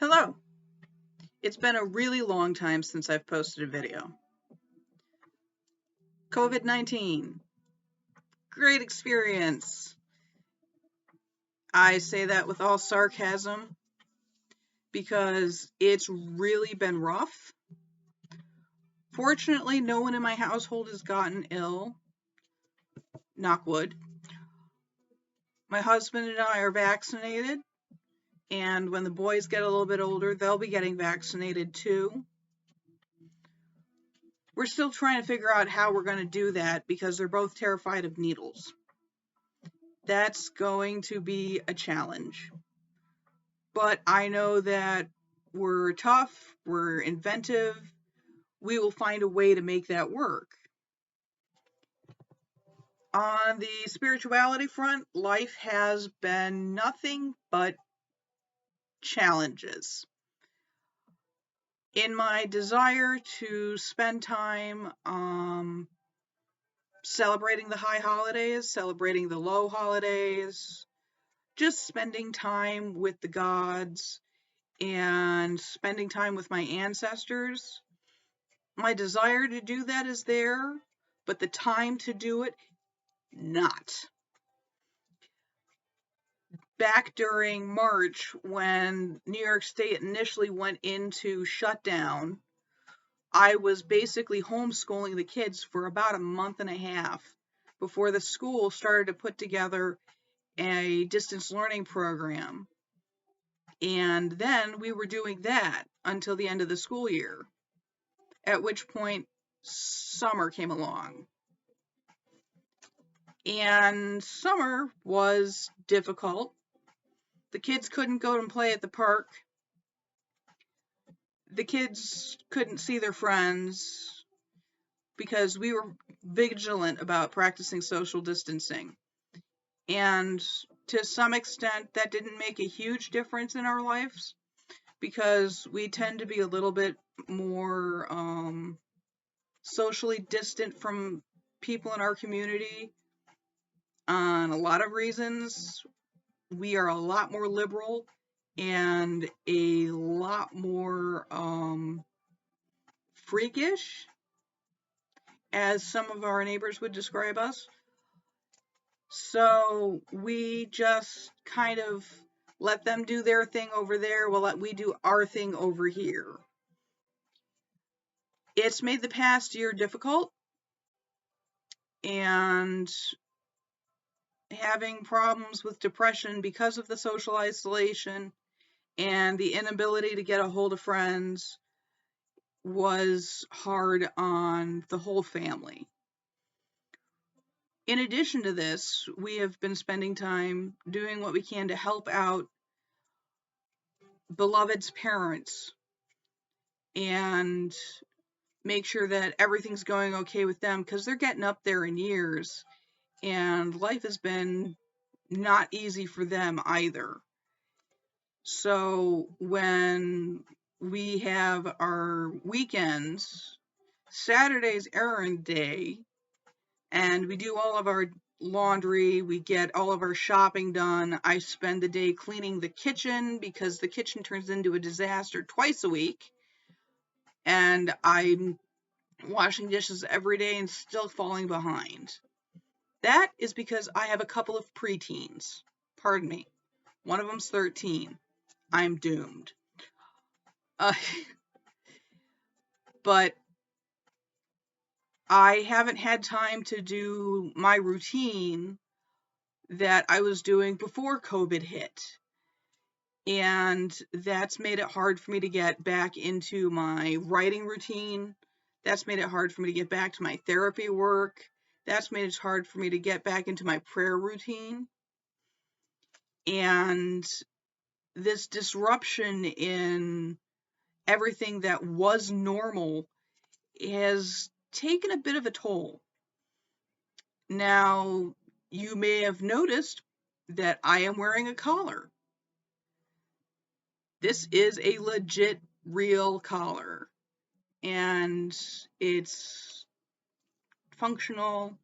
Hello. It's been a really long time since I've posted a video. COVID-19. Great experience. I say that with all sarcasm because it's really been rough. Fortunately, no one in my household has gotten ill. Knock wood. My husband and I are vaccinated, and when the boys get a little bit older, they'll be getting vaccinated too. We're still trying to figure out how we're going to do that because they're both terrified of needles. That's going to be a challenge. But I know that we're tough, we're inventive, we will find a way to make that work. On the spirituality front, life has been nothing but challenges. In my desire to spend time celebrating the high holidays, celebrating the low holidays, just spending time with the gods and spending time with my ancestors. My desire to do that is there, but the time to do it, not. Back during March, when New York State initially went into shutdown, I was basically homeschooling the kids for about a month and a half before the school started to put together a distance learning program. And then we were doing that until the end of the school year, at which point summer came along. And summer was difficult. The kids couldn't go and play at the park. The kids couldn't see their friends because we were vigilant about practicing social distancing. And to some extent, that didn't make a huge difference in our lives because we tend to be a little bit more socially distant from people in our community on a lot of reasons. We are a lot more liberal and a lot more freakish, as some of our neighbors would describe us. So we just kind of let them do their thing over there while we do our thing over here. It's made the past year difficult, and having problems with depression because of the social isolation and the inability to get a hold of friends was hard on the whole family. In addition to this, we have been spending time doing what we can to help out beloved's parents and make sure that everything's going okay with them because they're getting up there in years and life has been not easy for them either. So when we have our weekends, Saturday's errand day, and we do all of our laundry, we get all of our shopping done. I spend the day cleaning the kitchen because the kitchen turns into a disaster twice a week. And I'm washing dishes every day and still falling behind. That is because I have a couple of preteens. Pardon me. One of them's 13. I'm doomed. But I haven't had time to do my routine that I was doing before COVID hit. And that's made it hard for me to get back into my writing routine. That's made it hard for me to get back to my therapy work. That's made it hard for me to get back into my prayer routine. And this disruption in everything that was normal has taken a bit of a toll. Now, you may have noticed that I am wearing a collar. This is a legit, real collar, and it's functional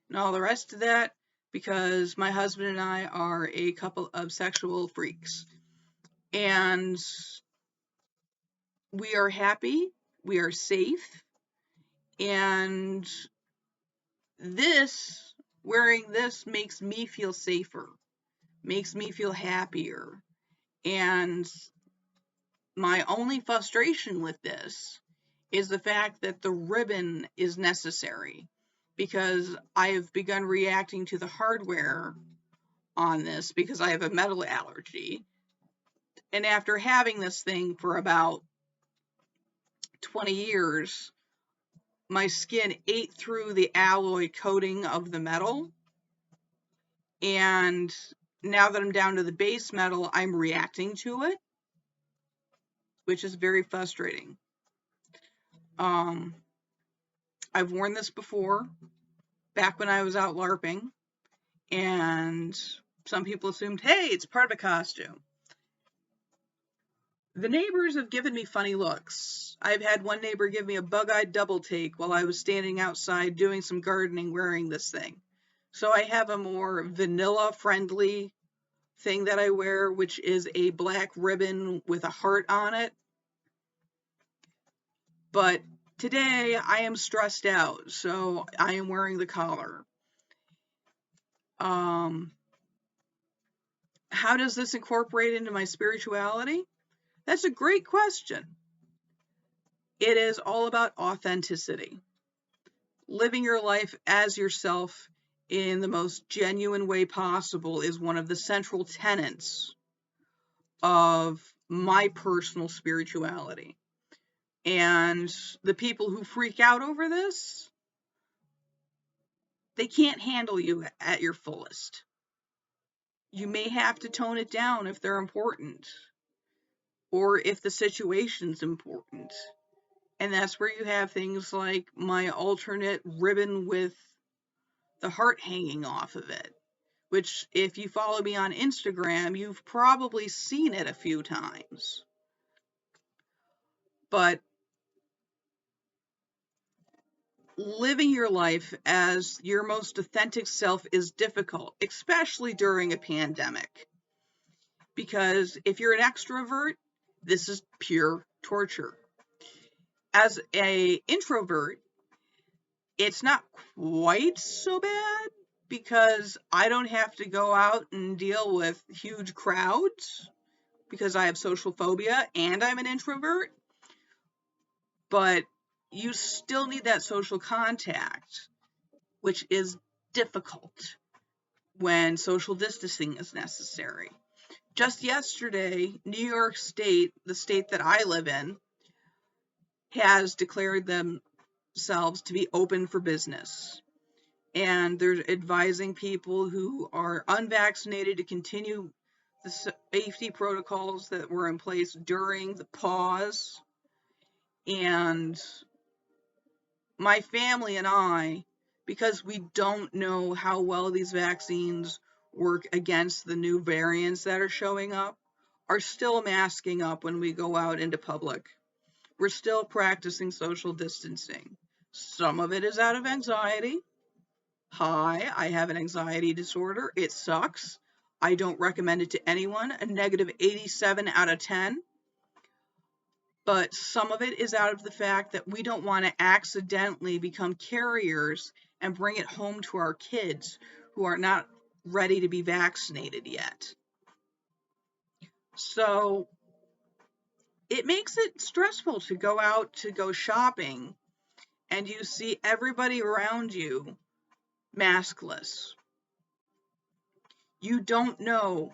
and all the rest of that because my husband and I are a couple of sexual freaks. And we are happy, we are safe, and wearing this makes me feel safer, makes me feel happier. And my only frustration with this is the fact that the ribbon is necessary, because I have begun reacting to the hardware on this because I have a metal allergy. And after having this thing for about 20 years, my skin ate through the alloy coating of the metal. And now that I'm down to the base metal, I'm reacting to it, which is very frustrating. I've worn this before, back when I was out LARPing, and some people assumed, hey, it's part of a costume. The neighbors have given me funny looks. I've had one neighbor give me a bug-eyed double take while I was standing outside doing some gardening wearing this thing. So I have a more vanilla-friendly thing that I wear, which is a black ribbon with a heart on it. But today I am stressed out, so I am wearing the collar. How does this incorporate into my spirituality? That's a great question. It is all about authenticity. Living your life as yourself in the most genuine way possible is one of the central tenets of my personal spirituality. And the people who freak out over this, they can't handle you at your fullest. You may have to tone it down if they're important, or if the situation's important. And that's where you have things like my alternate ribbon with the heart hanging off of it, which, if you follow me on Instagram, you've probably seen it a few times. But living your life as your most authentic self is difficult, especially during a pandemic. Because if you're an extrovert, this is pure torture. As an introvert, it's not quite so bad because I don't have to go out and deal with huge crowds because I have social phobia and I'm an introvert. But you still need that social contact, which is difficult when social distancing is necessary. Just yesterday, New York State, the state that I live in, has declared themselves to be open for business. And they're advising people who are unvaccinated to continue the safety protocols that were in place during the pause. And my family and I, because we don't know how well these vaccines work against the new variants that are showing up, are still masking up when we go out into public. We're still practicing social distancing. Some of it is out of anxiety. Hi, I have an anxiety disorder. It sucks. I don't recommend it to anyone. A negative 87 out of 10. But some of it is out of the fact that we don't want to accidentally become carriers and bring it home to our kids who are not ready to be vaccinated yet. So it makes it stressful to go out to go shopping and you see everybody around you maskless. You don't know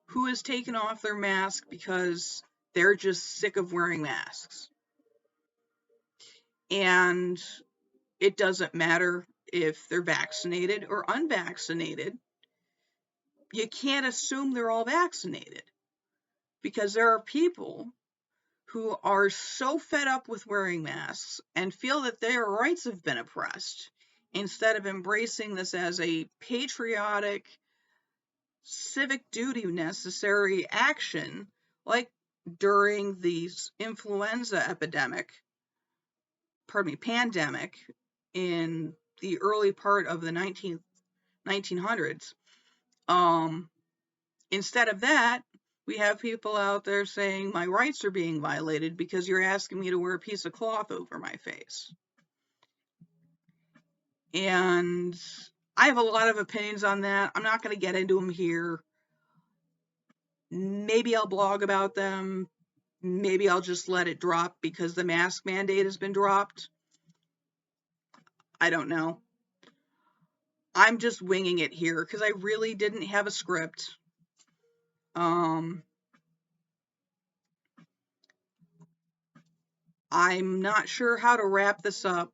who has taken off their mask because they're just sick of wearing masks. And it doesn't matter if they're vaccinated or unvaccinated. You can't assume they're all vaccinated because there are people who are so fed up with wearing masks and feel that their rights have been oppressed instead of embracing this as a patriotic, civic duty necessary action, like during the influenza pandemic in the early part of the 1900s. Instead of that, We have people out there saying my rights are being violated because you're asking me to wear a piece of cloth over my face. And I have a lot of opinions on that. I'm not going to get into them here. Maybe I'll blog about them. Maybe I'll just let it drop because the mask mandate has been dropped. I don't know. I'm just winging it here because I really didn't have a script. I'm not sure how to wrap this up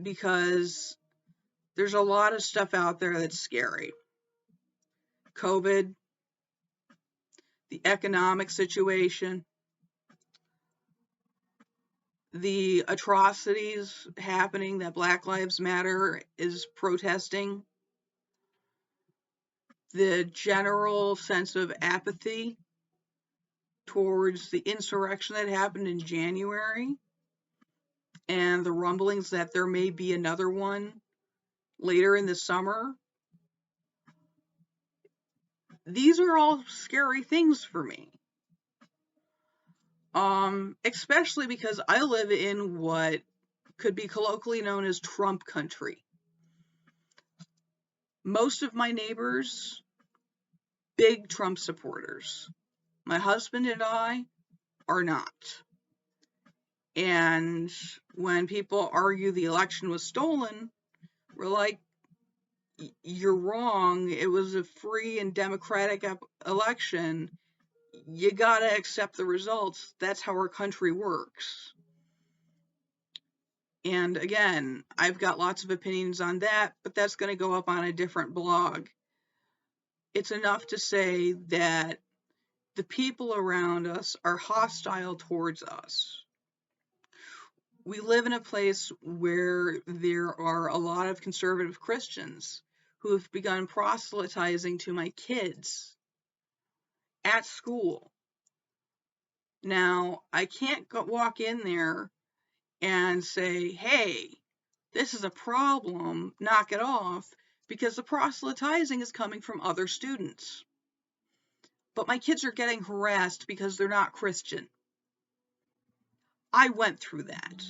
because there's a lot of stuff out there that's scary. COVID, the economic situation, the atrocities happening that Black Lives Matter is protesting, the general sense of apathy towards the insurrection that happened in January, and the rumblings that there may be another one later in the summer. These are all scary things for me. Especially because I live in what could be colloquially known as Trump country. Most of my neighbors, big Trump supporters. My husband and I are not. And when people argue the election was stolen, we're like, you're wrong. It was a free and democratic election. You gotta accept the results. That's how our country works. And again, I've got lots of opinions on that, but that's going to go up on a different blog. It's enough to say that the people around us are hostile towards us. We live in a place where there are a lot of conservative Christians who have begun proselytizing to my kids at school. Now, I can't walk in there and say, hey, this is a problem, knock it off, because the proselytizing is coming from other students. But my kids are getting harassed because they're not Christian. I went through that.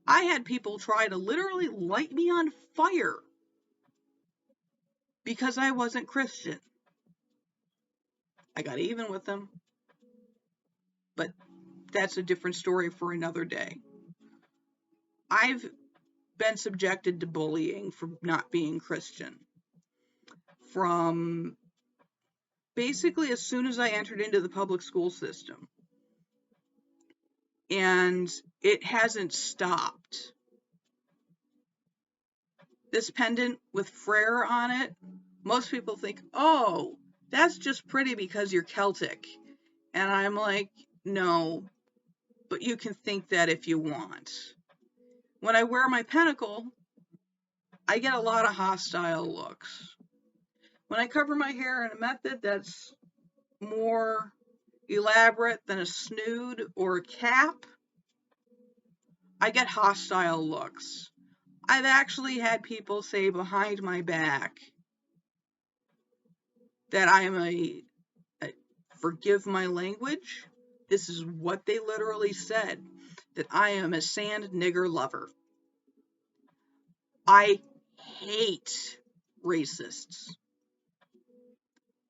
I had people try to literally light me on fire because I wasn't Christian. I got even with them, but that's a different story for another day. I've been subjected to bullying for not being Christian. From basically as soon as I entered into the public school system. And it hasn't stopped. This pendant with Frere on it, most people think, oh, that's just pretty because you're Celtic. And I'm like, no, but you can think that if you want. When I wear my pentacle, I get a lot of hostile looks. When I cover my hair in a method that's more elaborate than a snood or a cap, I get hostile looks. I've actually had people say behind my back that I am forgive my language, this is what they literally said, that I am a sand nigger lover. I hate racists.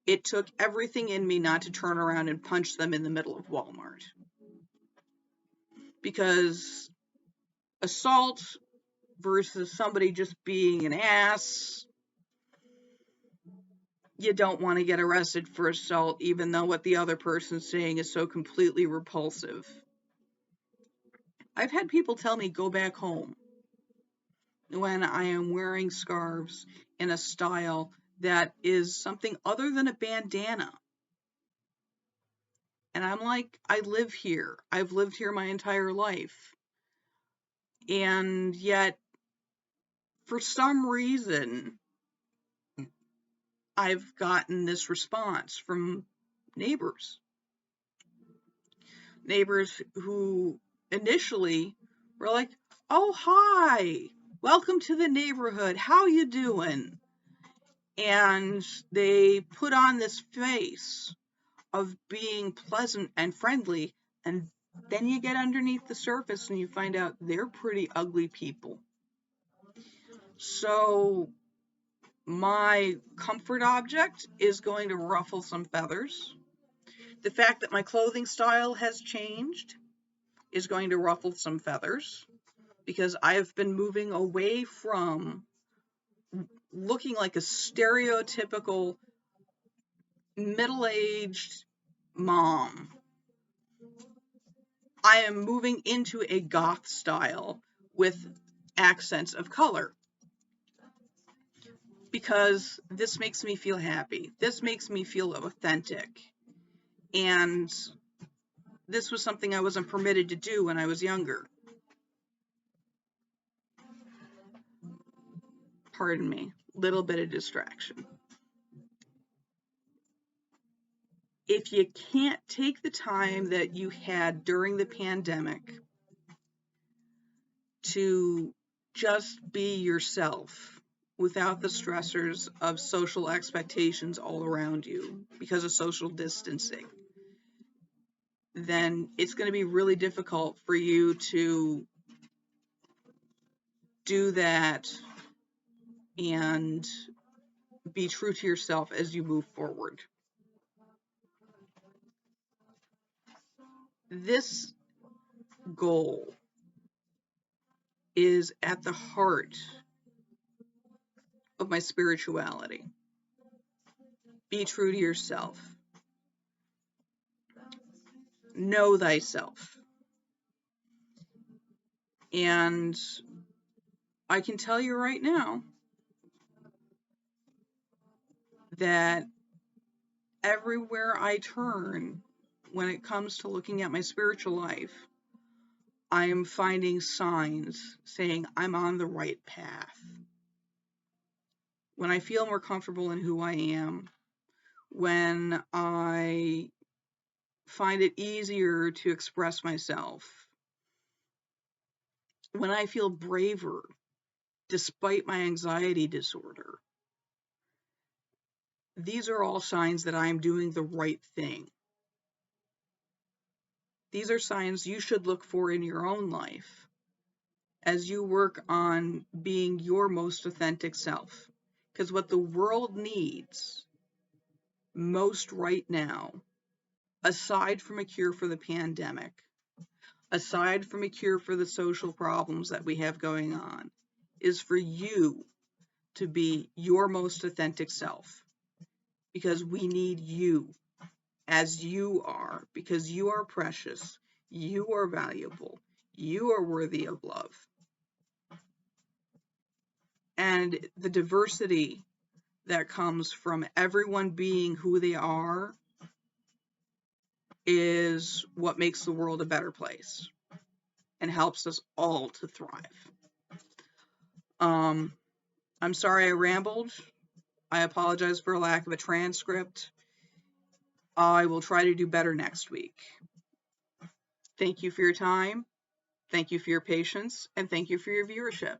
It took everything in me not to turn around and punch them in the middle of Walmart. Because assault versus somebody just being an ass, you don't want to get arrested for assault, even though what the other person's saying is so completely repulsive. I've had people tell me go back home when I am wearing scarves in a style that is something other than a bandana. And I'm like, I live here. I've lived here my entire life. And yet, for some reason, I've gotten this response from neighbors. Neighbors who initially were like, oh, hi, welcome to the neighborhood. How you doing? and they put on this face of being pleasant and friendly, and then you get underneath the surface and you find out they're pretty ugly people. So my comfort object is going to ruffle some feathers. The fact that my clothing style has changed is going to ruffle some feathers, because I've been moving away from looking like a stereotypical middle-aged mom. I am moving into a goth style with accents of color, because this makes me feel happy. This makes me feel authentic. And this was something I wasn't permitted to do when I was younger. Pardon me, little bit of distraction. If you can't take the time that you had during the pandemic to just be yourself without the stressors of social expectations all around you because of social distancing, then it's going to be really difficult for you to do that and be true to yourself as you move forward. This goal is at the heart of my spirituality. Be true to yourself. Know thyself. And I can tell you right now that everywhere I turn, when it comes to looking at my spiritual life, I am finding signs saying I'm on the right path. When I feel more comfortable in who I am, when I find it easier to express myself, when I feel braver despite my anxiety disorder, these are all signs that I am doing the right thing. These are signs you should look for in your own life as you work on being your most authentic self. Because what the world needs most right now, aside from a cure for the pandemic, aside from a cure for the social problems that we have going on, is for you to be your most authentic self. Because we need you as you are, because you are precious, you are valuable, you are worthy of love. And the diversity that comes from everyone being who they are is what makes the world a better place and helps us all to thrive. I'm sorry I rambled. I apologize for a lack of a transcript. I will try to do better next week. Thank you for your time. Thank you for your patience, and thank you for your viewership.